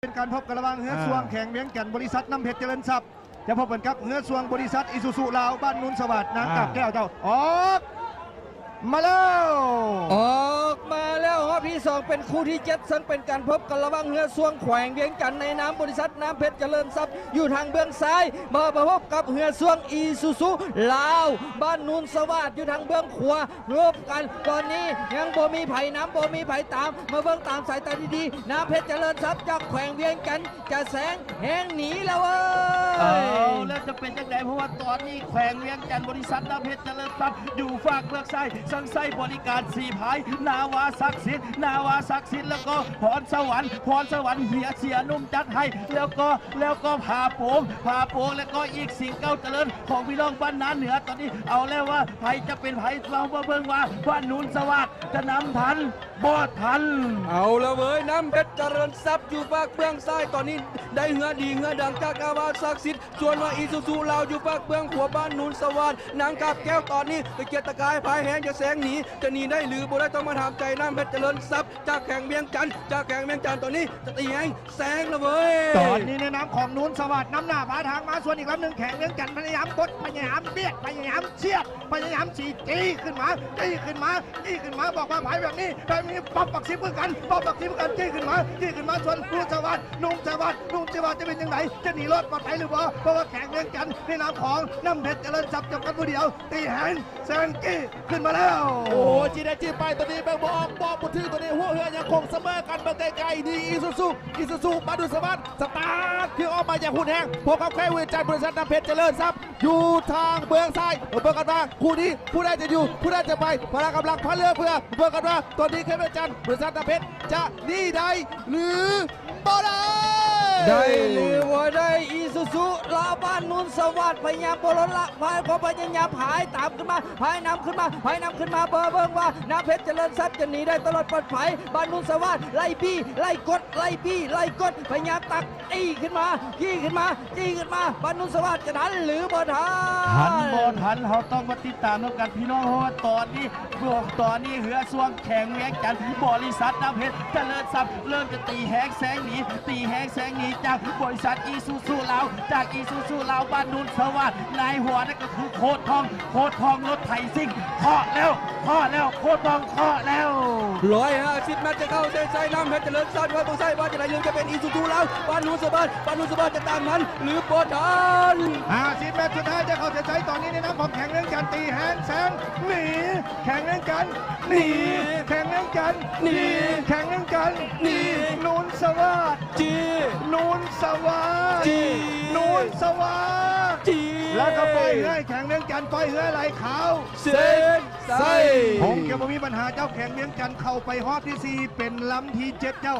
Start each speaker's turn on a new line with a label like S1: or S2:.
S1: เป็นการพบกันระหว่างเฮือสวงแข่งเวียงแก่นบริษัทน้ำเพชรเจริญทรัพย์จะพบกันกับเฮือสวงบริษัทอิซูซุลาวบ้านนุนสวัสดิ์นางกาบแก้วเจ้าออกมาแล้ว
S2: ครับที่2เป็นคู่ที่7ซึ่งเป็นการพบกันระหว่างเฮือสวงแขวงเวียงจันทร์ในนามบริษัทน้ำเพชรเจริญทรัพย์อยู่ทางเบื้องซ้ายมาพบกับเฮือสวงอีซูซุลาวบ้านนูนสวัสดิ์อยู่ทางเบื้องขวารวมกันตอนนี้ยังบ่มีไผ่น้ำบ่มีไผ่ตามมาเบื้องตามสายตาดีๆน้ำเพชรเจริญทรัพย์จากแขวงเวียงจันทร์จะแสงแห้งหนีแล้ว
S3: แล้วจะเป็นยังไงเพราะว่าตอนนี้แขวงเวียงจันทร์บริษัทน้ำเพชรเจริญทรัพย์อยู่ฝากเลือกไส้สังไส้บริการ4 พายนาวาศักดิ์สิทธิ์แล้วก็พรสวรรค์เฮียเสียนุ่มจัดให้แล้วก็ผาโป่งแล้วก็อีกสิ่งเก้าเจริญของพี่น้องบ้านนาเหนือตอนนี้เอาแล้วว่าไผจะเป็นไผเรามาเบิ่งว่าบ้านนูนสวัสดิ์จะนำทันบ่ทัน
S2: เอาละเว้ยน้ำเพชรเจริญทรัพย์อยู่ฝากเบื้องซ้ายตอนนี้ได้เหือดีเหือดังจากอาวาศักดิ์สิทธิ์ส่วนว่าอีซูซูลาวอยู่ฝากเบื้องขวาบ้านนูนสวัสดิ์นางกาบแก้วตอนนี้ตะเกียกตะกายพายแหงจะแสงหนีจะหนีได้หรือบ่ได้ต้องมาถามใจน้ำเพชรเจริญทรัพย์จากแข่งเวียงจันทร์ตอนนี้จะตีแหงแสงละเว้ย
S1: ตอนนี้ในน้ำของนุนสวัสดิ์น้ำหน้าพาทางมาส่วนอีกลำหนึ่งแข่งเวียงจันทร์พยายามกดพยายามเบียดพยายามเชียดพยายามฉีดจี้ขึ้นมาบอกว่าหมายแบบนี้ป๊อปปักซิบกันจี้ขึ้นมาส่วนนุนสวัสดิ์จะเป็นยังไงจะหนีรอดปลอดภัยหรือเปล่าเพราะว่าแข่งเวียงจันทร์ในน้ำของน้ำเพชรเจริญทรัพย์จำกัดผู้เดียวตีแหงแซงกี้ขึ้นมาแล้ว
S3: โอ้จีได้จีไปตัวนี้ไปบอกบุตรตัวนี้หัวเหือยังคงเสมอกันมาไกลๆดีอีซูซูมาดูสวัสดิ์สตาร์ทที่ออกมาจากหุ่นแห้งพวกเขาแค่เวียงจันทร์บริษัทน้ำเพชรเจริญทรัพย์อยู่ทางเบื้องซ้ายเบื้องกันมาคู่นี้ผู้ใดจะอยู่ผู้ใดจะไปพละกำลังพันเรือเพื่อเบื้องกันมาตอนนี้แค่เวียงจันทร์บริษัทน้ำเพชรจะนี่ได้หรือบ่
S2: ได้หรือว่าได้อีซูซุลาวบ้านนูนสวัสดิ์พยายามบอลละพายพยายามพายตามขึ้นมาพายนำขึ้นมาเบิ่งว่าน้ำเพชรเจริญทรัพย์จะหนีได้ตลอดปลอดภัยบ้านนูนสวัสดิ์ไล่บี้ไล่กดพยายามตักจี้ขึ้นมาบ้านนูนสวัสดิ์จะทันหรือบ่
S3: ทันเขาต้องมาติดตามกันพี่น้องเพราะว่าตอนนี้เหือสวงแข่งเวียงจันทร์บริษัทน้ำเพชรเจริญทรัพย์เริ่มจะตีแหงแสงหนีจากบริษัทอีซูซูลาวบ้านนูนสวัสดิ์นายหัวนั่นก็คือโคตรทองรถไถซิ่งเคาะแล้วโคตรทองเคาะแล้ว
S2: 150 เมตรจะเข้าเส้นชัยน้ำเพชรเจริญทรัพย์ว่าตรงไส้ว่าจะไหนลืมจะเป็นอีซูซูลาวบ้านนูนสวัสดิ์จะตามทันหรือบ่ทัน
S1: 50 เมตรสุดท้ายจะเข้าเส้นชัยตอนนี้ในน้ำของแข่งเรื่องการตีแหงแสงหนีแข่งเรื่องกันหนีนูนสวัสดิ์แล้วก็ปล่อยให้แข่งเวียงจันทร์ปล่อยให้ไหลขาว
S2: เส้นชัย
S1: ผมจะไม่มีปัญหาเจ้าแข่งเวียงจันทร์เข้าไปฮอบที่ 4เป็นลำที่ 7เจ้า